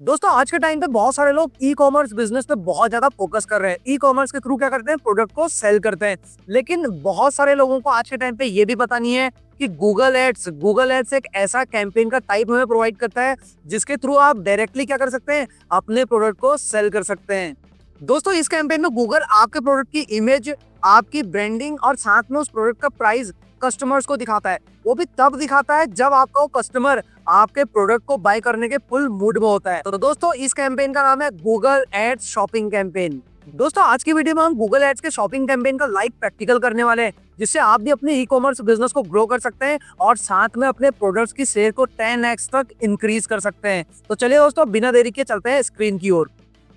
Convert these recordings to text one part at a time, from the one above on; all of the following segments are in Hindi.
दोस्तों आज के टाइम पे बहुत सारे लोग ई कॉमर्स बिजनेस पे बहुत ज्यादा फोकस कर रहे हैं। ई कॉमर्स के थ्रू क्या करते हैं, प्रोडक्ट को सेल करते हैं। लेकिन बहुत सारे लोगों को आज के टाइम पे ये भी पता नहीं है कि गूगल एड्स एक ऐसा कैंपेन का टाइप हमें प्रोवाइड करता है जिसके थ्रू आप डायरेक्टली क्या कर सकते हैं, अपने प्रोडक्ट को सेल कर सकते हैं। दोस्तों इस कैंपेन में गूगल आपके प्रोडक्ट की इमेज, आपकी ब्रांडिंग और साथ में उस प्रोडक्ट का प्राइस कस्टमर्स को दिखाता है। वो भी तब दिखाता है जब आपका वो कस्टमर आपके प्रोडक्ट को बाय करने के फुल मूड में होता है। तो दोस्तों इस कैंपेन का नाम है गूगल एड्स शॉपिंग कैंपेन। दोस्तों आज की वीडियो में हम गूगल एड्स के शॉपिंग कैंपेन का लाइव प्रैक्टिकल करने वाले हैं, जिससे आप भी अपने ई कॉमर्स बिजनेस को ग्रो कर सकते हैं और साथ में अपने प्रोडक्ट्स की सेल को 10x तक इंक्रीज कर सकते हैं। तो चलिए दोस्तों बिना देरी के चलते हैं स्क्रीन की ओर।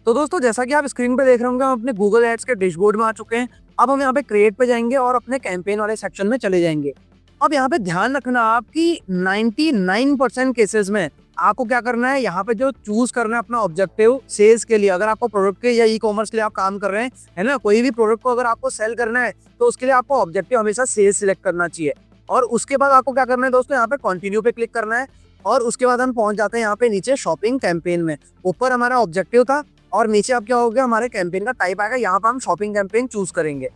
तो दोस्तों जैसा कि आप स्क्रीन पे देख रहे होंगे, हम अपने गूगल एड्स के डैशबोर्ड में आ चुके हैं। अब हम यहाँ पे क्रिएट पे जाएंगे और अपने कैंपेन वाले सेक्शन में चले जाएंगे। अब यहाँ पे ध्यान रखना आपकी 99% केसेस में आपको क्या करना है, यहाँ पे जो चूज करना है अपना ऑब्जेक्टिव सेल्स के लिए। अगर आपको प्रोडक्ट के या ई कॉमर्स के लिए आप काम कर रहे हैं, है ना, कोई भी प्रोडक्ट को अगर आपको सेल करना है तो उसके लिए आपको ऑब्जेक्टिव हमेशा सेल्स सिलेक्ट करना चाहिए। और उसके बाद आपको क्या करना है दोस्तों, यहाँ पे कंटिन्यू पे क्लिक करना है और उसके बाद हम पहुंच जाते हैं यहाँ पे नीचे शॉपिंग कैंपेन में। ऊपर हमारा ऑब्जेक्टिव था और नीचे अब क्या हो गया, हमारे कैंपेन का टाइप आएगा। यहाँ पर हम शॉपिंग कैंपेन चूज करेंगे।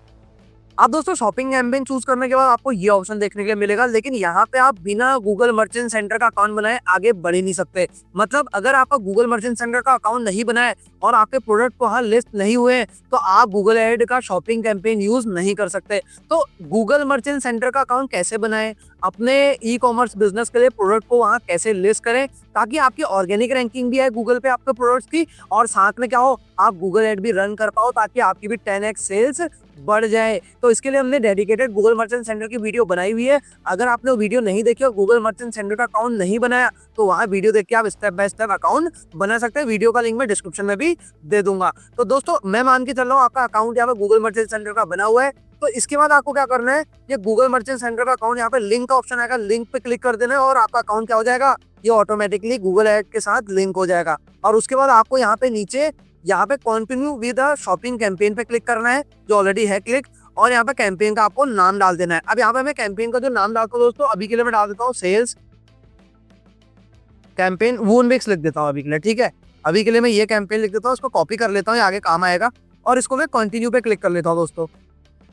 अब दोस्तों शॉपिंग कैंपेन चूज करने के बाद आपको ये ऑप्शन देखने के लिए मिलेगा, लेकिन यहाँ पे आप बिना गूगल मर्चेंट सेंटर का अकाउंट बनाए आगे बढ़ ही नहीं सकते। मतलब अगर आपका गूगल मर्चेंट सेंटर का अकाउंट नहीं बनाए और आपके प्रोडक्ट वहाँ लिस्ट नहीं हुए तो आप गूगल एड का शॉपिंग कैंपेन यूज नहीं कर सकते। तो गूगल मर्चेंट सेंटर का अकाउंट कैसे बनाए, अपने ई कॉमर्स बिजनेस के लिए प्रोडक्ट को वहाँ कैसे लिस्ट करें ताकि आपकी ऑर्गेनिक रैंकिंग भी है गूगल पे आपके प्रोडक्ट्स की, और साथ में क्या हो, आप गूगल एड भी रन कर पाओ ताकि आपकी भी 10x सेल्स बढ़ जाए। तो इसके लिए हमने डेडिकेटेड गूगल मर्चेंट सेंटर की वीडियो बनाई हुई है। अगर आपने वो वीडियो नहीं देखी और गूगल मर्चेंट सेंटर का अकाउंट नहीं बनाया तो वहाँ वीडियो देख के आप स्टेप बाय स्टेप अकाउंट बना सकते हैं। वीडियो का लिंक मैं डिस्क्रिप्शन में भी दे दूंगा। तो दोस्तों मैं मान के चल रहा हूँ आपका अकाउंट यहाँ पे गूगल मर्चेंट सेंटर का बना हुआ है। तो इसके बाद आपको क्या करना है, ये गूगल मर्चेंट सेंटर का अकाउंट, यहाँ पे लिंक का ऑप्शन आएगा, लिंक पे क्लिक कर देना है और आपका अकाउंट क्या हो जाएगा, ये ऑटोमेटिकली गूगल एड के साथ लिंक हो जाएगा। और उसके बाद आपको यहाँ पे नीचे यहाँ पे continue with the shopping campaign पे क्लिक करना है, जो ऑलरेडी है क्लिक, और यहाँ पे कैंपेन का आपको नाम डाल देना है। अब यहाँ पे मैं कैंपेन का जो नाम डालता हूँ दोस्तों, अभी के लिए मैं डाल देता हूँ सेल्स कैंपेन वूनविक्स लिख देता हूँ अभी के लिए। ठीक है, अभी के लिए मैं ये कैंपेन लिख देता हूँ, इसको कॉपी कर लेता हूँ, ये आगे काम आएगा। और इसको मैं कंटिन्यू पे क्लिक कर लेता हूँ दोस्तों।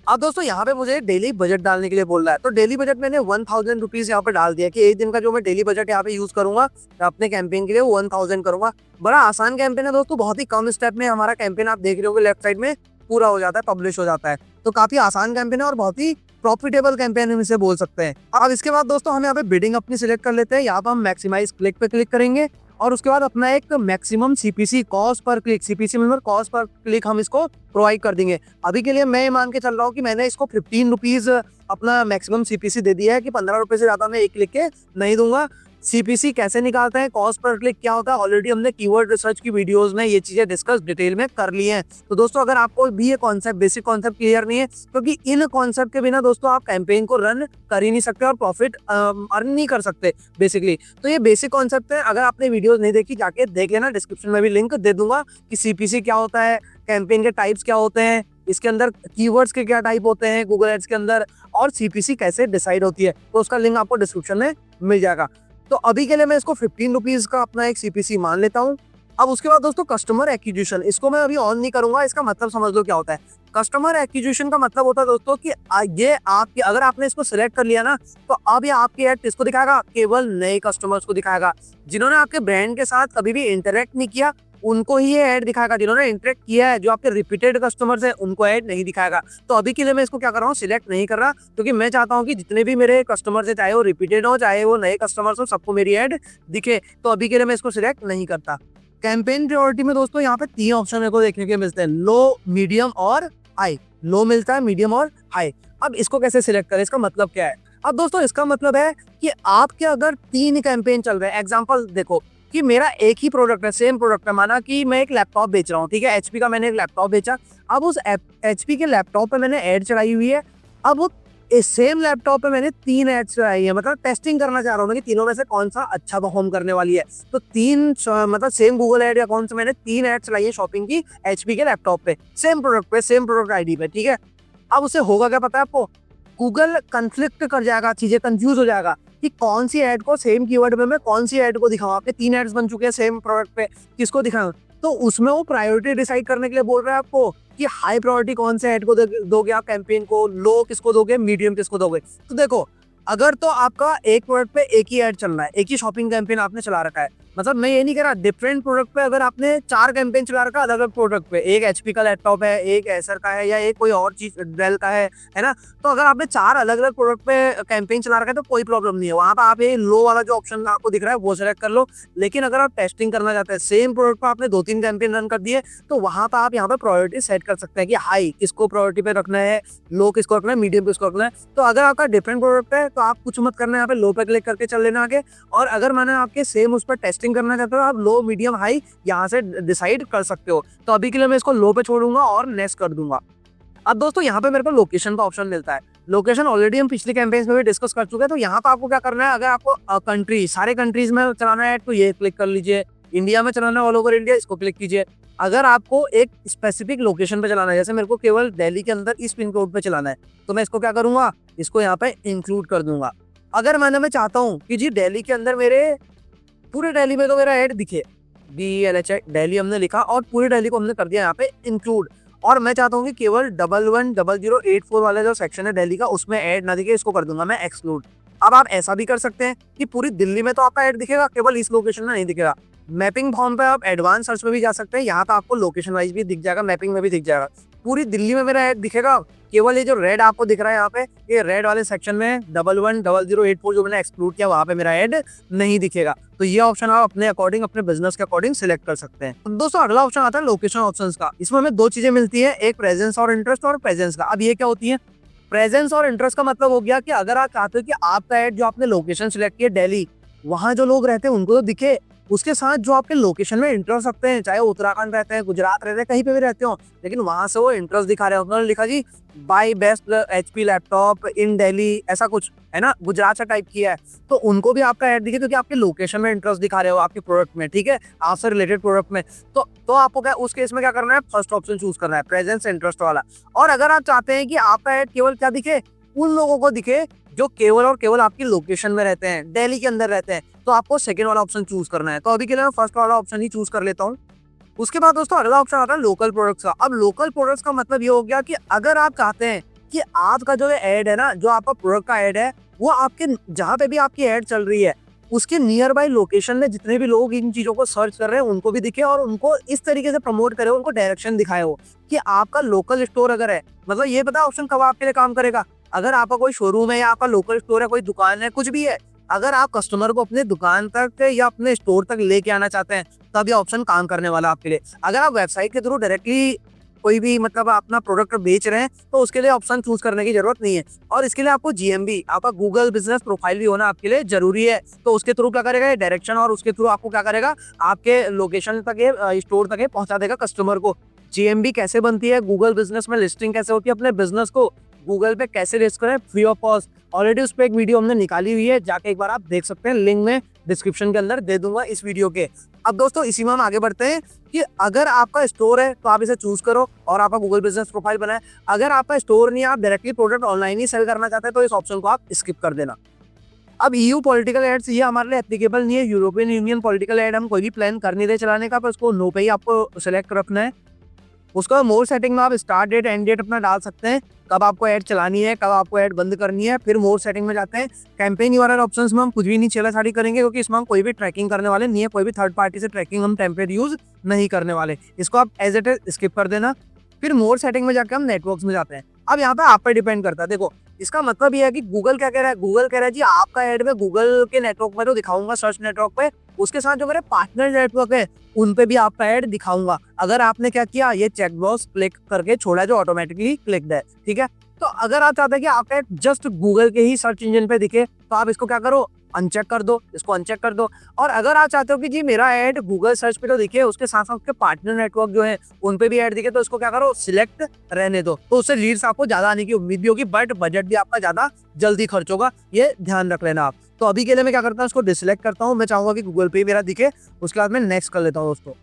अब दोस्तों यहाँ पे मुझे डेली बजट डालने के लिए बोल रहा है, तो डेली बजट मैंने 1000 रुपीज यहाँ पे डाल दिया कि एक दिन का जो मैं डेली बजट यहाँ पे यूज करूंगा अपने कैंपेन के लिए वो 1000 करूंगा। बड़ा आसान कैंपेन है दोस्तों, बहुत ही कम स्टेप में हमारा कैंपेन आप देख रहे होगे लेफ्ट साइड में पूरा हो जाता है, पब्लिश हो जाता है। तो काफी आसान कैंपेन है और बहुत ही प्रॉफिटेबल कैंपेन हम इसे बोल सकते हैं। अब इसके बाद दोस्तों हम यहाँ पे बिडिंग अपनी सिलेक्ट कर लेते हैं। यहाँ पर हम मैक्सिमाइज क्लिक पे क्लिक करेंगे और उसके बाद अपना एक maximum CPC cost per click, CPC मतलब कॉस्ट पर क्लिक, हम इसको प्रोवाइड कर देंगे। अभी के लिए मैं मान के चल रहा हूँ कि मैंने इसको 15 रुपीज अपना मैक्सिमम सीपीसी दे दिया है कि 15 रुपए से ज्यादा मैं एक क्लिक के नहीं दूंगा। सीपीसी कैसे निकालते हैं, कॉस्ट पर क्लिक क्या होता है, ऑलरेडी हमने कीवर्ड रिसर्च की वीडियोस में ये चीजें डिस्कस डिटेल में कर ली हैं। तो दोस्तों अगर आपको भी ये कॉन्सेप्ट, बेसिक कॉन्सेप्ट क्लियर नहीं है, क्योंकि इन कॉन्सेप्ट के बिना दोस्तों आप कैंपेन को रन कर ही नहीं सकते और प्रॉफिट अर्न नहीं कर सकते बेसिकली। तो ये बेसिक कॉन्सेप्ट है, अगर आपने वीडियोस नहीं देखी जाके देख लेना, डिस्क्रिप्शन में भी लिंक दे दूंगा कि सीपीसी क्या होता है, कैंपेन के टाइप्स क्या होते हैं, इसके अंदर कीवर्ड्स के क्या टाइप होते हैं गूगल एड्स के अंदर, और सीपीसी कैसे डिसाइड होती है, तो उसका लिंक आपको डिस्क्रिप्शन में मिल जाएगा। तो अभी के लिए मैं इसको 15 रुपीज का अपना एक सीपीसी मान लेता हूँ। अब उसके बाद दोस्तों कस्टमर एक्विजिशन, इसको मैं अभी ऑन नहीं करूंगा। इसका मतलब समझ लो क्या होता है। कस्टमर एक्विजिशन का मतलब होता है दोस्तों कि ये आपकी, अगर आपने इसको सिलेक्ट कर लिया ना, तो अब ये आपकी ऐड किसको दिखाएगा, केवल नए कस्टमर्स को दिखाएगा। जिन्होंने आपके ब्रांड के साथ कभी भी इंटरेक्ट नहीं किया उनको ही ये ऐड दिखाएगा। जिन्होंने इंटरेक्ट किया है, जो आपके रिपीटेड कस्टमर्स हैं, उनको ऐड नहीं दिखाएगा। तो अभी के लिए मैं इसको क्या कर रहा हूँ, सिलेक्ट नहीं कर रहा, क्योंकि मैं चाहता हूँ कि जितने भी मेरे कस्टमर्स हैं, चाहे वो रिपीटेड हो चाहे वो नए कस्टमर्स हो, सबको मेरी ऐड दिखे। तो अभी के लिए मैं इसको सिलेक्ट नहीं करता। कैंपेन प्रायोरिटी में दोस्तों यहाँ पे 3 ऑप्शन मेरे को देखने के मिलते हैं, लो, मीडियम और हाई। लो मिलता है, मीडियम और हाई। अब इसको कैसे सिलेक्ट करें, इसका मतलब क्या है। अब दोस्तों इसका मतलब है कि आपके अगर 3 कैंपेन चल रहे हैं, एग्जाम्पल देखो कि मेरा एक ही प्रोडक्ट है, सेम प्रोडक्ट है, माना कि मैं एक लैपटॉप बेच रहा हूँ, ठीक है, एचपी का मैंने एक लैपटॉप बेचा। अब उस एचपी के लैपटॉप पे मैंने ऐड चढ़ाई हुई है। अब वो सेम लैपटॉप पे मैंने 3 एड्स चढ़ाई है, मतलब टेस्टिंग करना चाह रहा हूँ कि तीनों में से कौन सा अच्छा परफॉर्म करने वाली है। तो 3 मतलब सेम गूगल एड अकाउंट से मैंने 3 एड्स चलाई है शॉपिंग की एचपी के लैपटॉप पे, सेम प्रोडक्ट पे, सेम प्रोडक्ट आईडी पे, ठीक है। अब उससे होगा क्या पता है आपको, गूगल कंफ्लिक्ट कर जाएगा, चीजें कंफ्यूज हो जाएगा कि कौन सी ऐड को सेम कीवर्ड में मैं कौन सी ऐड को दिखाऊं। आपके 3 एड्स बन चुके हैं सेम प्रोडक्ट पे, किसको दिखाऊं? तो उसमें वो प्रायोरिटी डिसाइड करने के लिए बोल रहा है आपको कि हाई प्रायोरिटी कौन से ऐड को दोगे आप कैंपेन को, लो किसको दोगे, मीडियम किसको दोगे। तो देखो, अगर तो आपका एक प्रोडक्ट पे एक ही ऐड चल रहा है, एक ही शॉपिंग कैंपेन आपने चला रखा है, मतलब मैं ये नहीं कह रहा डिफरेंट प्रोडक्ट पे अगर आपने 4 कैंपेन चला रखा है अलग अलग प्रोडक्ट पे, एक एचपी का लैपटॉप है, एक एसर का है, या एक कोई और चीज डेल का है ना, तो अगर आपने 4 अलग अलग प्रोडक्ट पे कैंपेन चला रखा है तो कोई प्रॉब्लम नहीं है। वहां पर आप ये लो वाला जो ऑप्शन आपको दिख रहा है वो सिलेक्ट कर लो। लेकिन अगर आप टेस्टिंग करना चाहते हैं, सेम प्रोडक्ट पर आपने 2-3 कैंपेन रन कर दिए, तो वहां पर आप यहाँ पे प्रायोरिटी सेट कर सकते हैं कि हाई किसको प्रायोरिटी पे रखना है, लो किसको रखना है, मीडियम किसको रखना है। तो अगर आपका डिफरेंट प्रोडक्ट है तो आप कुछ मत करना, यहाँ पे लो पे क्लिक करके चल लेना आगे। और अगर मैंने आपके सेम उस पर टेस्टिंग करना चाहते हो, आप लो मीडियम हाई यहाँ से डिसाइड कर सकते हो। तो अभी के लिए मैं इसको लो पे छोड़ूंगा और नेक्स्ट कर दूंगा। अब दोस्तों यहाँ पे मेरे को लोकेशन का ऑप्शन मिलता है। लोकेशन ऑलरेडी हम पिछले कैंपेन्स में भी डिस्कस कर चुके हैं। तो यहाँ पे आपको क्या करना है, अगर आपको कंट्री सारे कंट्रीज में चलाना है तो ये क्लिक कर लीजिए, इंडिया में चलाना है ऑल ओवर इंडिया इसको क्लिक कीजिए। अगर आपको एक स्पेसिफिक लोकेशन पे चलाना है, जैसे मेरे को केवल दिल्ली के अंदर इस पिन कोड पे चलाना है, तो मैं इसको क्या करूंगा, इसको यहाँ पे इंक्लूड कर दूंगा। अगर मैं चाहता हूँ कि जी दिल्ली के अंदर मेरे पूरे दिल्ली में तो मेरा ऐड दिखे, DLHI दिल्ली हमने लिखा और पूरी दिल्ली को हमने कर दिया यहाँ पे इंक्लूड, और मैं चाहता हूँ कि केवल 110084 वाला जो सेक्शन है दिल्ली का उसमें ऐड ना दिखे, इसको कर दूंगा मैं एक्सक्लूड। अब आप ऐसा भी कर सकते हैं कि पूरी दिल्ली में तो आपका ऐड दिखेगा, केवल इस लोकेशन में नहीं दिखेगा। मैपिंग फॉर्म पे आप एडवांस सर्च में भी जा सकते हैं, यहाँ पे आपको लोकेशन वाइज भी दिख जाएगा, मैपिंग में भी दिख जाएगा। पूरी दिल्ली में मेरा ऐड दिखेगा, केवल ये जो रेड आपको दिख रहा है यहाँ पे, ये रेड वाले सेक्शन में 110084 जो मैंने एक्सक्लूड किया वहाँ पे मेरा ऐड नहीं दिखेगा। तो ये ऑप्शन आप अपने अकॉर्डिंग, अपने बिजनेस के अकॉर्डिंग सिलेक्ट कर सकते हैं। तो दोस्तों अगला ऑप्शन आता है लोकेशन ऑप्शंस का। इसमें हमें 2 चीजें मिलती है, एक प्रेजेंस और इंटरेस्ट, और प्रेजेंस का। अब ये क्या होती है, प्रेजेंस और इंटरेस्ट का मतलब हो गया कि अगर आप चाहते हो कि आपका ऐड जो आपने लोकेशन सिलेक्ट किया दिल्ली, वहां जो लोग रहते हैं उनको तो दिखे, उसके साथ जो आपके लोकेशन में इंटरेस्ट रखते हैं, चाहे वो उत्तराखंड रहते हैं, गुजरात रहते हैं, कहीं पे भी रहते हो, लेकिन वहां से वो इंटरेस्ट दिखा रहे हैं। उन्होंने लिखा जी बाय बेस्ट HP लैपटॉप इन दिल्ली, ऐसा कुछ है ना, गुजरात से टाइप किया है, तो उनको भी आपका ऐड दिखे क्योंकि आपके लोकेशन में इंटरेस्ट दिखा रहे हो आपके प्रोडक्ट में, ठीक है, आपसे रिलेटेड प्रोडक्ट में। तो आपको क्या उस केस में क्या करना है, फर्स्ट ऑप्शन चूज करना है, प्रेजेंस इंटरेस्ट वाला। और अगर आप चाहते हैं कि आपका ऐड केवल क्या दिखे, उन लोगों को दिखे जो केवल और केवल आपकी लोकेशन में रहते हैं, दिल्ली के अंदर रहते हैं, तो आपको सेकंड वाला ऑप्शन चूज करना है। तो अभी के लिए मैं फर्स्ट वाला ऑप्शन ही चूज कर लेता हूँ। उसके बाद दोस्तों अगला ऑप्शन आता है लोकल प्रोडक्ट्स का। अब लोकल प्रोडक्ट्स का मतलब ये हो गया कि अगर आप चाहते हैं कि आपका जो ऐड है ना, जो आपका प्रोडक्ट का ऐड है, वो आपके जहाँ पे भी आपकी ऐड चल रही है उसके नियर बाय लोकेशन में जितने भी लोग इन चीजों को सर्च कर रहे हैं उनको भी दिखे, और उनको इस तरीके से प्रमोट करे, उनको डायरेक्शन दिखाए हो कि आपका लोकल स्टोर अगर है, मतलब ये पता ऑप्शन कब आपके लिए काम करेगा, अगर आपका कोई शोरूम है या आपका लोकल स्टोर है, कोई दुकान है, कुछ भी है, अगर आप कस्टमर को अपने दुकान तक या अपने स्टोर तक लेके आना चाहते हैं तब ये ऑप्शन काम करने वाला आपके लिए। अगर आप वेबसाइट के थ्रू डायरेक्टली कोई भी मतलब अपना प्रोडक्ट बेच रहे हैं तो उसके लिए ऑप्शन चूज करने की जरूरत नहीं है, और इसके लिए आपको GMB, आपका गूगल बिजनेस प्रोफाइल भी होना आपके लिए जरूरी है। तो उसके थ्रू क्या करेगा ये डायरेक्शन, और उसके थ्रू आपको क्या करेगा, आपके लोकेशन तक, स्टोर तक पहुंचा देगा कस्टमर को। GMB कैसे बनती है, गूगल बिजनेस में लिस्टिंग कैसे होती है, अपने बिजनेस को गूगल पे कैसे लिस्ट करें फ्री ऑफ कॉस्ट, ऑलरेडी उस पर एक वीडियो हमने निकाली हुई है, जाके एक बार आप देख सकते हैं, लिंक में डिस्क्रिप्शन के अंदर दे दूंगा इस वीडियो के। अब दोस्तों इसी में हम आगे बढ़ते हैं कि अगर आपका स्टोर है तो आप इसे चूज करो और आपका गूगल बिजनेस प्रोफाइल बनाए। अगर आपका स्टोर नहीं है, आप डायरेक्टली प्रोडक्ट ऑनलाइन ही सेल करना चाहते हैं, तो इस ऑप्शन को आप स्किप कर देना। अब EU पॉलिटिकल एड्स ये हमारे लिए एप्लीकेबल नहीं है, यूरोपियन यूनियन पॉलिटिकल एड हम कोई भी प्लान कर नहीं रहे चलाने का, पर उसको नो पे ही आपको सिलेक्ट रखना है। उसका मोर सेटिंग में आप स्टार्ट डेट एंड डेट अपना डाल सकते हैं, कब आपको ऐड चलानी है, कब आपको ऐड बंद करनी है। फिर मोर सेटिंग में जाते हैं, कैंपेन URL ऑप्शंस में हम कुछ भी नहीं छेड़छाड़ी करेंगे क्योंकि इसमें हम कोई भी ट्रैकिंग करने वाले नहीं है, कोई भी थर्ड पार्टी से ट्रैकिंग हम टेम्पलेट यूज नहीं करने वाले, इसको आप एज इट इज स्किप कर देना। फिर मोर सेटिंग में जाकर हम नेटवर्क्स में जाते हैं। अब यहाँ पे आप पर डिपेंड करता है। देखो इसका मतलब ये है कि गूगल क्या कह रहा है, गूगल कह रहा है जी आपका ऐड में गूगल के नेटवर्क में तो दिखाऊंगा, सर्च नेटवर्क पे, उसके साथ जो मेरे पार्टनर नेटवर्क है उन पे भी आपका ऐड दिखाऊंगा। अगर आपने क्या किया, ये चेक बॉक्स क्लिक करके छोड़ा जो ऑटोमेटिकली क्लिक है, ठीक है। तो अगर आप चाहते हैं कि आपका ऐड जस्ट गूगल के ही सर्च इंजन पे दिखे तो आप इसको क्या करो, अनचेक कर दो, इसको अनचेक कर दो। और अगर आप चाहते हो कि जी मेरा ऐड गूगल सर्च पे तो दिखे, उसके साथ साथ उसके पार्टनर नेटवर्क जो है उन पे भी ऐड दिखे, तो इसको क्या करो, सिलेक्ट रहने दो। तो उससे लीड्स आपको ज्यादा आने की उम्मीद भी होगी, बट बजट भी आपका ज्यादा जल्दी खर्च होगा, ये ध्यान रख लेना आप। तो अभी के लिए मैं क्या करता हूँ, इसको डिसलेक्ट करता हूँ। मैं चाहूंगा कि गूगल पे मेरा दिखे, उसके बाद मैं नेक्स्ट कर लेता हूँ दोस्तों।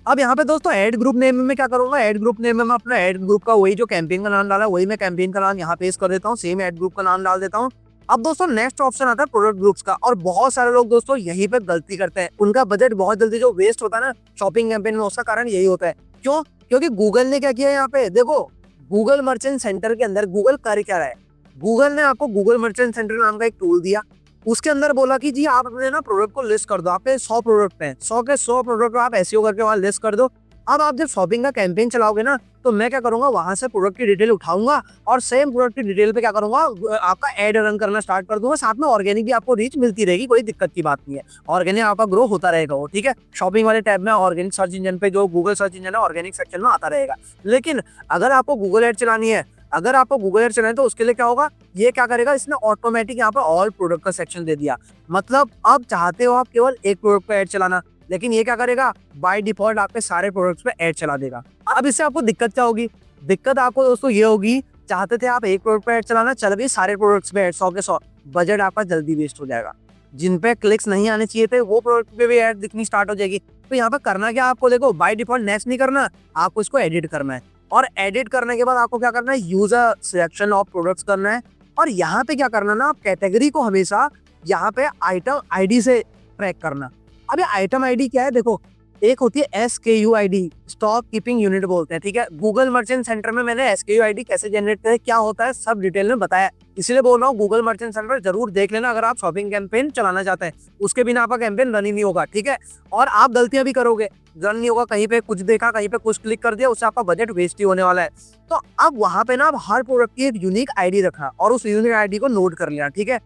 अब यहाँ पे दोस्तों ऐड ग्रुप नेम में मैं क्या करूंगा, ऐड ग्रुप नेम में मैं अपना ऐड ग्रुप का वही जो कैंपेन का नाम डाला वही मैं कैंपेन का नाम यहाँ पेस्ट कर देता हूँ, सेम ऐड ग्रुप का नाम डाल देता हूँ। अब दोस्तों नेक्स्ट ऑप्शन आता है प्रोडक्ट ग्रुप्स का, और बहुत सारे लोग दोस्तों यहीं पे गलती करते हैं। उनका बजट बहुत जल्दी जो वेस्ट होता है ना शॉपिंग कैंपेन में, उसका कारण यही होता है। क्यों? क्योंकि गूगल ने क्या किया यहाँ पे, देखो गूगल मर्चेंट सेंटर के अंदर गूगल कर क्या रहा है, गूगल ने आपको गूगल मर्चेंट सेंटर नाम का एक टूल दिया। उसके अंदर बोला कि जी आप अपने ना प्रोडक्ट को लिस्ट कर दो, आपके 100 प्रोडक्ट हैं, 100 के 100 प्रोडक्ट को आप एसईओ करके वहां लिस्ट कर दो। अब आप जब शॉपिंग का कैंपेन चलाओगे ना, तो मैं क्या करूंगा, वहां से प्रोडक्ट की डिटेल उठाऊंगा और सेम प्रोडक्ट की डिटेल पे क्या करूंगा, आपका एड रन करना स्टार्ट कर दूंगा। साथ में ऑर्गेनिक भी आपको रीच मिलती रहेगी, कोई दिक्कत की बात नहीं है। ऑर्गेनिक आपका ग्रो होता रहेगा वो, ठीक है। शॉपिंग वाले टैब में ऑर्गेनिक सर्च इंजन पे, जो गूगल सर्च इंजन है, ऑर्गेनिक सेक्शन में आता रहेगा। लेकिन अगर आपको गूगल एड चलानी है, अगर आपको गूगल एड चलाना है, तो उसके लिए क्या होगा, ये क्या करेगा, इसने ऑटोमेटिक यहाँ पे ऑल प्रोडक्ट का सेक्शन दे दिया। मतलब आप चाहते हो आप केवल एक प्रोडक्ट पे ऐड चलाना, लेकिन ये क्या करेगा, बाय डिफॉल्ट आपके सारे प्रोडक्ट्स पे ऐड चला देगा। अब इससे आपको दिक्कत क्या होगी, दिक्कत आपको दोस्तों ये होगी, चाहते थे आप एक प्रोडक्ट पे ऐड चलाना, चल भी सारे प्रोडक्ट्स पे ऐड 100 के 100, बजट आपका जल्दी वेस्ट हो जाएगा। जिन पे क्लिक्स नहीं आने चाहिए थे वो प्रोडक्ट पे भी ऐड दिखनी स्टार्ट हो जाएगी। तो यहाँ पे करना क्या आपको, देखो बाय डिफॉल्ट नेक्स्ट नहीं करना, आपको इसको एडिट करना है। और एडिट करने के बाद आपको क्या करना है, यूजर सिलेक्शन ऑफ प्रोडक्ट्स करना है। और यहाँ पे क्या करना ना, आप कैटेगरी को हमेशा यहाँ पे आइटम आईडी से ट्रैक करना। अब ये आइटम आईडी क्या है, देखो एक होती है SKU ID, stock keeping unit बोलते हैं, ठीक है। गूगल मर्चेंट सेंटर में मैंने SKU आईडी कैसे जनरेट करें, क्या होता है, सब डिटेल में बताया। इसलिए बोल रहा हूँ गूगल मर्चेंट सेंटर जरूर देख लेना अगर आप शॉपिंग कैंपेन चलाना चाहते हैं। उसके बिना आपका कैंपेन रन ही नहीं होगा, ठीक है। और आप गलतियां भी करोगे, रन नहीं होगा, कहीं पे कुछ देखा, कहीं पे कुछ क्लिक कर दिया, उससे आपका बजट वेस्ट ही होने वाला है। तो अब वहां पे ना आप हर प्रोडक्ट की एक यूनिक आईडी रखना और उस यूनिक आईडी को नोट कर लेना, ठीक है।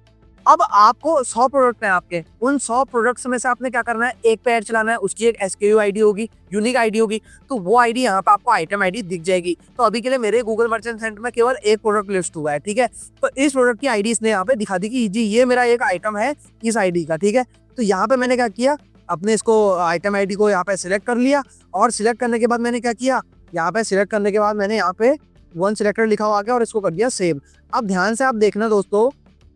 अब आपको 100 प्रोडक्ट हैं आपके, उन 100 प्रोडक्ट्स में से आपने क्या करना है, एक पे ऐड चलाना है, उसकी एक SKU आईडी होगी, यूनिक आईडी होगी। तो वो आईडी यहाँ पे आपको आइटम आईडी दिख जाएगी। तो अभी के लिए मेरे गूगल मर्चेंट सेंटर में केवल एक प्रोडक्ट लिस्ट हुआ है, ठीक है। तो इस प्रोडक्ट की आईडी इसने यहाँ पे दिखा दी कि जी ये मेरा एक आइटम है इस आईडी का, ठीक है। तो यहाँ पे मैंने क्या किया, अपने इसको आइटम आईडी को यहाँ पे सिलेक्ट कर लिया। और सिलेक्ट करने के बाद मैंने क्या किया, यहाँ पे सिलेक्ट करने के बाद मैंने यहाँ पे वन सिलेक्टर लिखा हुआ आ गया और इसको कर दिया सेव। अब ध्यान से आप देखना दोस्तों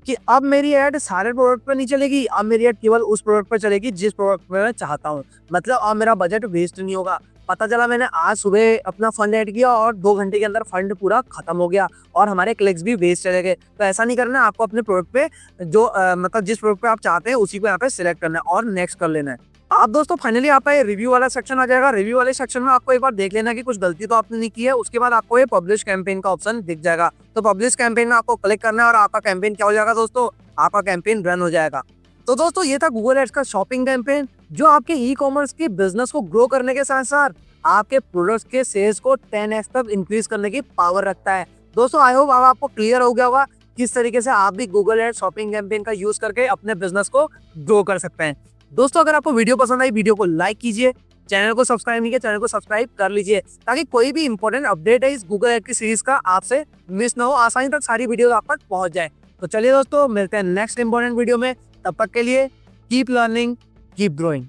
कि अब मेरी ऐड सारे प्रोडक्ट पे नहीं चलेगी, अब मेरी ऐड केवल उस प्रोडक्ट पे चलेगी जिस प्रोडक्ट में मैं चाहता हूँ। मतलब अब मेरा बजट वेस्ट नहीं होगा। पता चला मैंने आज सुबह अपना फंड ऐड किया और 2 घंटे के अंदर फंड पूरा खत्म हो गया और हमारे क्लिक्स भी वेस्ट चले गए। तो ऐसा नहीं करना है, आपको अपने प्रोडक्ट पे जो मतलब जिस प्रोडक्ट पे आप चाहते हैं उसी को यहाँ पे सिलेक्ट करना है और नेक्स्ट कर लेना है। अब दोस्तों फाइनली आपका ये रिव्यू वाला सेक्शन आ जाएगा। रिव्यू वाले सेक्शन में आपको एक बार देख लेना कि कुछ गलती तो आपने नहीं की है। उसके बाद आपको ये पब्लिश कैंपेन का ऑप्शन दिख जाएगा। तो पब्लिश कैंपेन में आपको क्लिक करना है और आपका कैंपेन क्या हो जाएगा दोस्तों, आपका कैंपेन रन हो जाएगा। तो दोस्तों ये था गूगल एड्स का शॉपिंग कैंपेन, जो आपके ई कॉमर्स के बिजनेस को ग्रो करने के साथ साथ आपके प्रोडक्ट्स के सेल्स को 10x तक इंक्रीज करने की पावर रखता है। दोस्तों आई होप अब आपको क्लियर हो गया होगा किस तरीके से आप भी गूगल एड्स शॉपिंग कैंपेन का यूज करके अपने बिजनेस को ग्रो कर सकते हैं। दोस्तों अगर आपको वीडियो पसंद आई, वीडियो को लाइक कीजिए, चैनल को सब्सक्राइब नहीं किया चैनल को सब्सक्राइब कर लीजिए, ताकि कोई भी इंपॉर्टेंट अपडेट है इस गूगल एड की सीरीज का आपसे मिस ना हो, आसानी तक सारी वीडियो आप तक पहुंच जाए। तो चलिए दोस्तों मिलते हैं नेक्स्ट इंपॉर्टेंट वीडियो में, तब तक के लिए कीप लर्निंग कीप ग्रोइंग।